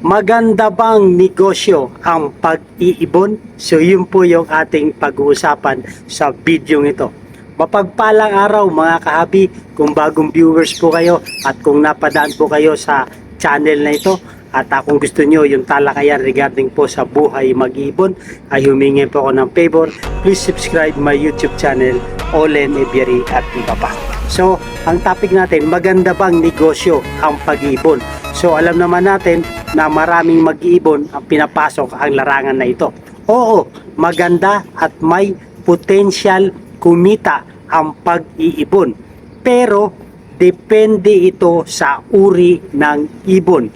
Maganda bang negosyo ang pag-iibon? So yun po yung ating pag-uusapan sa video ito. Mapagpalang araw mga kahabi, kung bagong viewers po kayo at kung napadaan po kayo sa channel na ito at kung gusto nyo yung talakayan regarding po sa buhay mag-iibon ay humingi po ako ng favor. Please subscribe my YouTube channel, Olen Ebieri at iba pa. So ang topic natin, maganda bang negosyo ang pag-iibon? So alam naman natin na maraming mag-iibon ang pinapasok ang larangan na ito. Oo, maganda at may potential kumita ang pag-iibon. Pero depende ito sa uri ng ibon,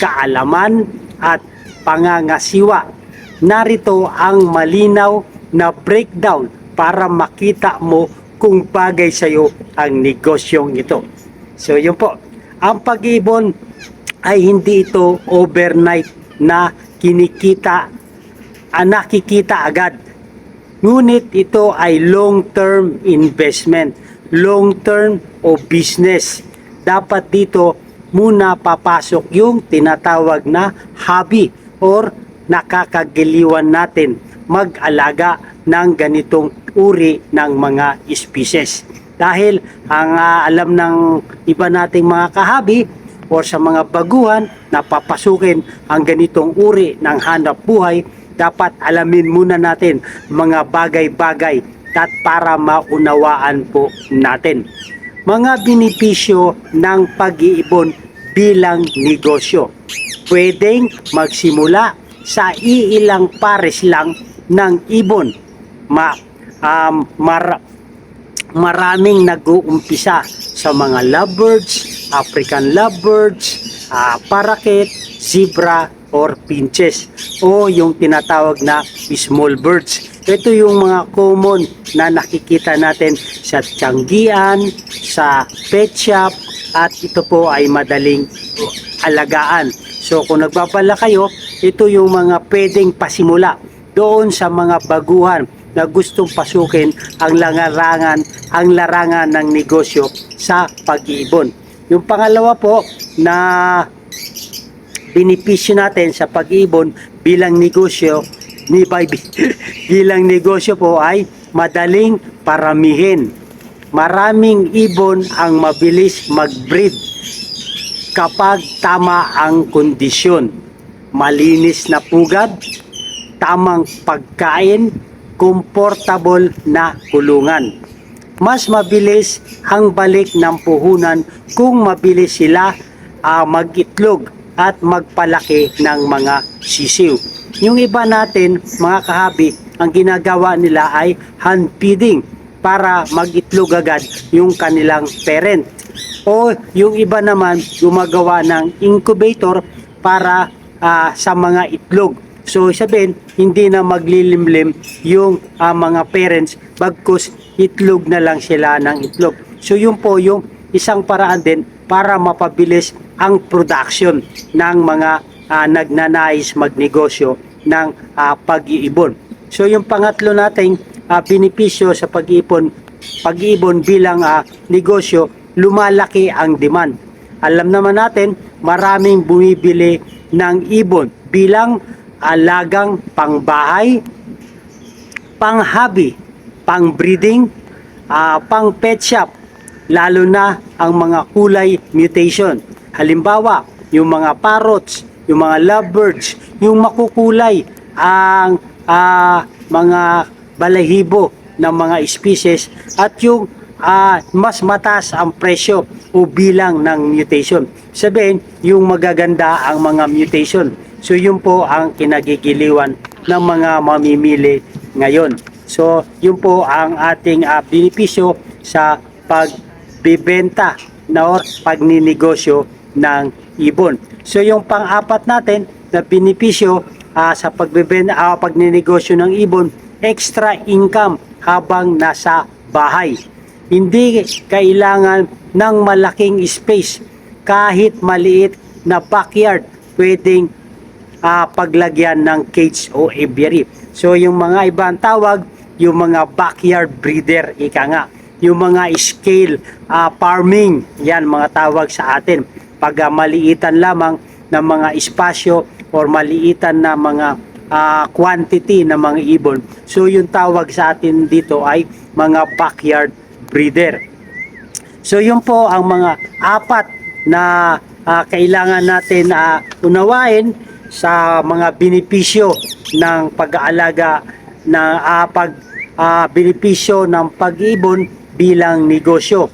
kaalaman at pangangasiwa. Narito ang malinaw na breakdown para makita mo kung bagay sa iyo ang negosyong ito. So yun po, ang pag-iibon ay hindi ito overnight na nakikita agad. Ngunit ito ay long-term investment, long-term o business. Dapat dito muna papasok yung tinatawag na hobby or nakakagiliwan natin mag-alaga ng ganitong uri ng mga species. Dahil ang alam ng iba nating mga kahabi o sa mga baguhan na papasukin ang ganitong uri ng hanap buhay, dapat alamin muna natin mga bagay-bagay at para maunawaan po natin. Mga benepisyo ng pag-iibon bilang negosyo. Pwedeng magsimula sa iilang pares lang ng ibon. Maraming nag-uumpisa sa mga lovebirds, African lovebirds, parakeet, zebra, or finches o yung tinatawag na small birds. Ito yung mga common na nakikita natin sa tiyanggian, sa pet shop, at ito po ay madaling alagaan. So kung nagbabala kayo, ito yung mga pwedeng pasimula doon sa mga baguhan na gustong pasukin ang larangan ng negosyo sa pag-iibon. Yung pangalawa po na benepisyo natin sa pag-iibon bilang negosyo po ay madaling paramihin. Maraming ibon ang mabilis mag-breed kapag tama ang kondisyon. Malinis na pugad, tamang pagkain, komportable na kulungan. Mas mabilis ang balik ng puhunan kung mabilis sila mag-itlog at magpalaki ng mga sisiw. Yung iba natin, mga kahabi, ang ginagawa nila ay hand feeding para mag-itlog agad yung kanilang parent. O yung iba naman, gumagawa ng incubator para sa mga itlog. So sabihin, hindi na maglilimlim yung mga parents, bagkus itlog na lang sila ng itlog. So yun po yung isang paraan din para mapabilis ang production ng mga nagnanais magnegosyo ng pag-iibon. So yung pangatlo nating benepisyo sa pag-iibon bilang negosyo, lumalaki ang demand. Alam naman natin, maraming bumibili ng ibon bilang alagang pangbahay, pang-hobby, pang-breeding, pang-pet shop, lalo na ang mga kulay mutation. Halimbawa, yung mga parrots, yung mga lovebirds, yung makukulay, ang mga balahibo ng mga species at yung mas mataas ang presyo o bilang ng mutation. Sabihin, yung magaganda ang mga mutation. So yun po ang kinagigiliwan ng mga mamimili ngayon. So yun po ang ating benepisyo sa pagbibenta or pagninegosyo ng ibon. So yung pang-apat natin na benepisyo sa pagninegosyo ng ibon, extra income habang nasa bahay. Hindi kailangan ng malaking space. Kahit maliit na backyard, pwedeng paglagyan ng cage o aviary. So yung mga ibang tawag, yung mga backyard breeder, ika nga. Yung mga scale farming, yan mga tawag sa atin. Pag maliitan lamang na mga espasyo or maliitan na mga quantity ng mga ibon. So yung tawag sa atin dito ay mga backyard breeder. So yun po ang mga apat na kailangan natin unawain sa mga benepisyo ng pag-aalaga ng benepisyo ng pag-ibon bilang negosyo.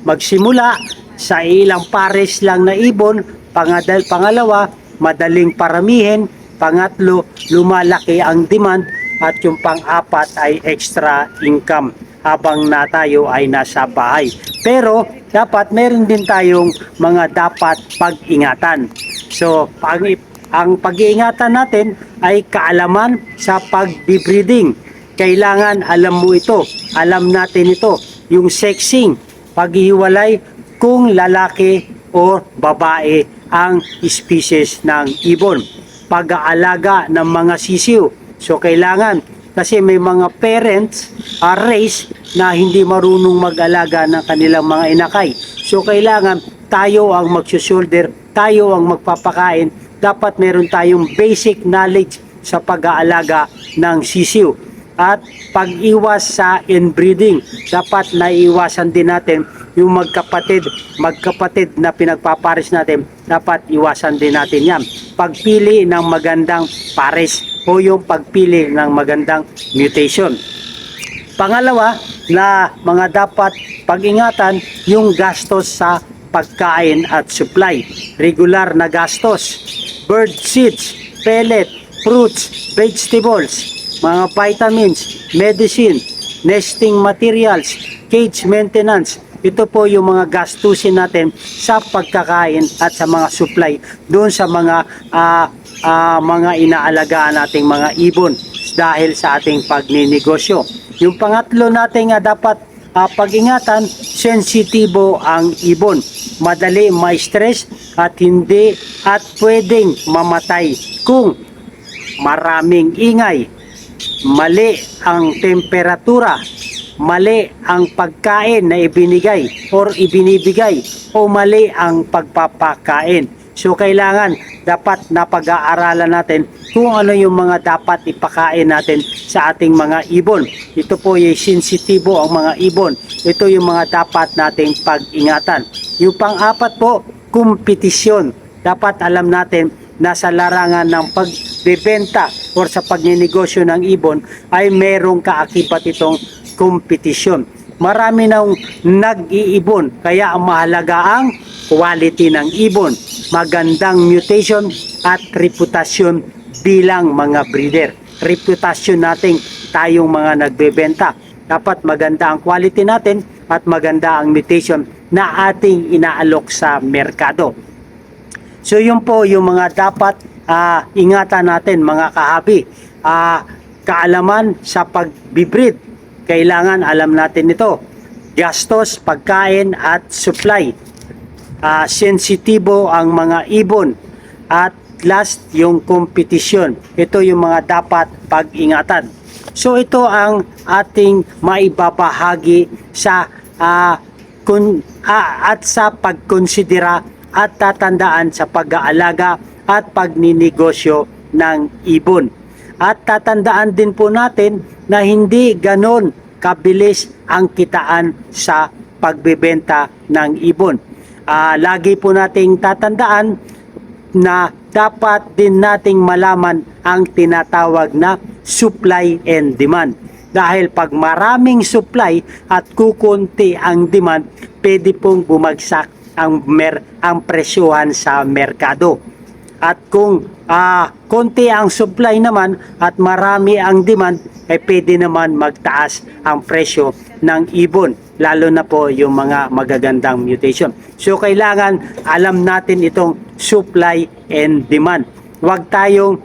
Magsimula sa ilang pares lang na ibon, pangalawa, madaling paramihin, pangatlo, lumalaki ang demand, at yung pang-apat ay extra income habang tayo ay nasa bahay. Pero dapat meron din tayong mga dapat pag-ingatan. So ang pag-iingatan natin ay kaalaman sa pag-breeding. Kailangan alam mo ito, alam natin ito, yung sexing, paghihiwalay kung lalaki o babae ang species ng ibon, pag-aalaga ng mga sisiw. So kailangan, kasi may mga parents race na hindi marunong mag-alaga ng kanilang mga inakay. So kailangan tayo ang magsusolder, tayo ang magpapakain. Dapat meron tayong basic knowledge sa pag-aalaga ng sisiw. At pag-iwas sa inbreeding, dapat naiiwasan din natin yung magkapatid na pinagpapares natin, dapat iwasan din natin yan. Pagpili ng magandang pares o yung pagpili ng magandang mutation. Pangalawa na mga dapat pag-ingatan, yung gastos sa pagkain at supply. Regular na gastos, bird seeds, pellet, fruits, vegetables, mga vitamins, medicine, nesting materials, cage maintenance. Ito po yung mga gastusin natin sa pagkakain at sa mga supply doon sa mga inaalagaan nating mga ibon dahil sa ating pagninegosyo. Yung pangatlo natin dapat pag-ingatan, sensitibo ang ibon. Madali ma-stress at pwedeng mamatay kung maraming ingay, mali ang temperatura, mali ang pagkain na ibinibigay o mali ang pagpapakain. So kailangan dapat napag-aaralan natin kung ano yung mga dapat ipakain natin sa ating mga ibon. Ito po yung sensitibo ang mga ibon. Ito yung mga dapat nating pag-ingatan. Yung pang-apat po, kompetisyon. Dapat alam natin na sa larangan ng pagbebenta o sa pagninegosyo ng ibon ay merong kaakibat itong kompetisyon. Marami nang nag-iibon, kaya ang mahalaga ang quality ng ibon, magandang mutation at reputasyon bilang mga breeder. Reputasyon natin tayong mga nagbebenta. Dapat maganda ang quality natin at maganda ang mutation na ating inaalok sa merkado. So yun po yung mga dapat ingatan natin mga kahabi. Kaalaman sa pagbibreed. Kailangan alam natin ito. Gastos, pagkain at supply. Sensitibo ang mga ibon. At last, yung kompetisyon. Ito yung mga dapat pag-ingatan. So ito ang ating maibabahagi sa at sa pagkonsidera at tatandaan sa pag-aalaga at pagninegosyo ng ibon. At tatandaan din po natin na hindi ganon kabilis ang kitaan sa pagbebenta ng ibon. Lagi po nating tatandaan na dapat din nating malaman ang tinatawag na supply and demand. Dahil pag maraming supply at kukunti ang demand, pwede pong bumagsak ang presyuhan sa merkado. At kung konti ang supply naman at marami ang demand, pwede naman magtaas ang presyo ng ibon, lalo na po yung mga magagandang mutation. So kailangan alam natin itong supply and demand. Huwag tayong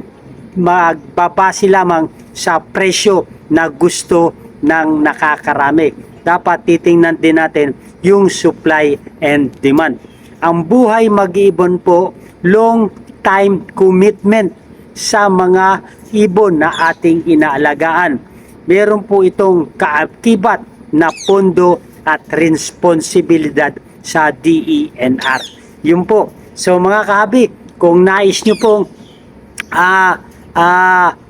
magbabase lamang sa presyo na gusto ng nakakarami. Dapat titingnan din natin yung supply and demand. Ang buhay mag-ibon po, long time commitment sa mga ibon na ating inaalagaan. Meron po itong kaakibat na pondo at responsibilidad sa DENR. Yun po. So mga kahabi, Kung nais nyo pong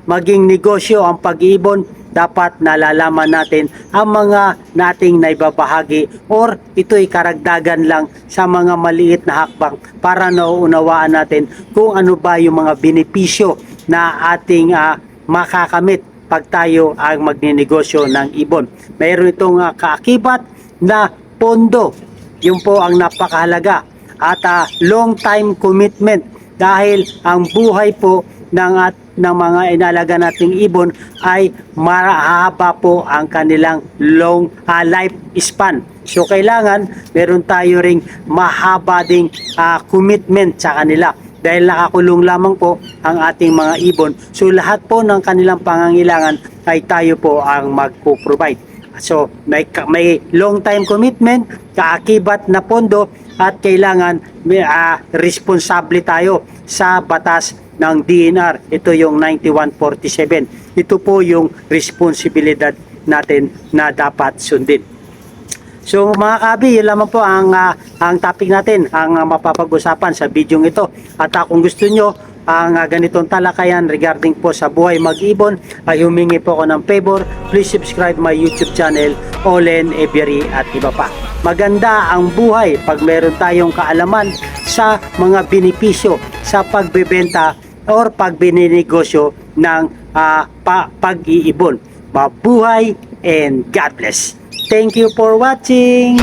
maging negosyo ang pag-iibon, dapat nalalaman natin ang mga nating naibabahagi or ito'y karagdagan lang sa mga maliit na hakbang para nauunawaan natin kung ano ba yung mga benepisyo na ating makakamit pag tayo ang magninegosyo ng ibon. Mayroon itong kaakibat na pondo. Yun po ang napakahalaga at long time commitment dahil ang buhay po ng mga inalaga nating ibon ay mahaba po ang kanilang long life span. So kailangan meron tayo ring mahaba ding commitment sa kanila dahil nakakulong lamang po ang ating mga ibon. So lahat po ng kanilang pangangailangan ay tayo po ang magpo-provide. So may long time commitment, kaakibat na pondo at kailangan responsable tayo sa batas ng DNR. Ito yung 9147. Ito po yung responsibilidad natin na dapat sundin. So mga kabi, yun lamang po ang topic natin, ang mapapag-usapan sa video ito. At kung gusto nyo ang ganitong talakayan regarding po sa buhay mag-ibon, ay humingi po ako ng favor. Please subscribe my YouTube channel, Olen Every at iba pa. Maganda ang buhay pag meron tayong kaalaman sa mga benepisyo sa pagbebenta or pagbininegosyo ng pag-iibon. Mabuhay and God bless. Thank you for watching.